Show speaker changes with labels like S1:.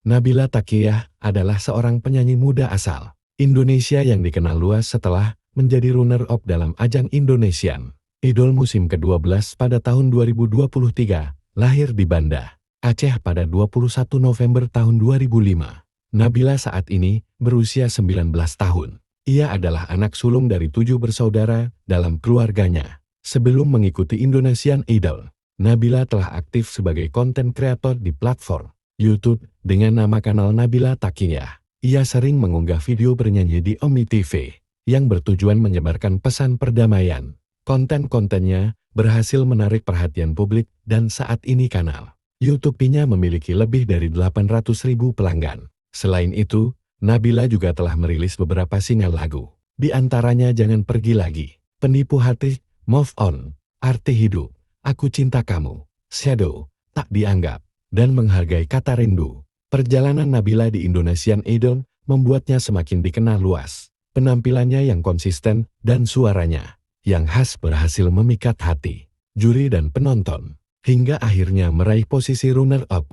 S1: Nabila Taqiyah adalah seorang penyanyi muda asal Indonesia yang dikenal luas setelah menjadi runner-up dalam ajang Indonesian Idol musim ke-12 pada tahun 2023, lahir di Banda, Aceh pada 21 November tahun 2005. Nabila saat ini berusia 19 tahun. Ia adalah anak sulung dari 7 bersaudara dalam keluarganya. Sebelum mengikuti Indonesian Idol, Nabila telah aktif sebagai konten kreator di platform YouTube dengan nama kanal Nabila Taqiyah. Ia sering mengunggah video bernyanyi di Omi TV yang bertujuan menyebarkan pesan perdamaian. Konten-kontennya berhasil menarik perhatian publik dan saat ini kanal YouTube-nya memiliki lebih dari 800.000 pelanggan. Selain itu, Nabila juga telah merilis beberapa single lagu. Di antaranya Jangan Pergi Lagi, Penipu Hati, Move On, Arti Hidup, Aku Cinta Kamu, Shadow, Tak Dianggap, dan Menghargai Kata Rindu. Perjalanan Nabila di Indonesian Idol membuatnya semakin dikenal luas. Penampilannya yang konsisten dan suaranya yang khas berhasil memikat hati juri dan penonton, hingga akhirnya meraih posisi runner-up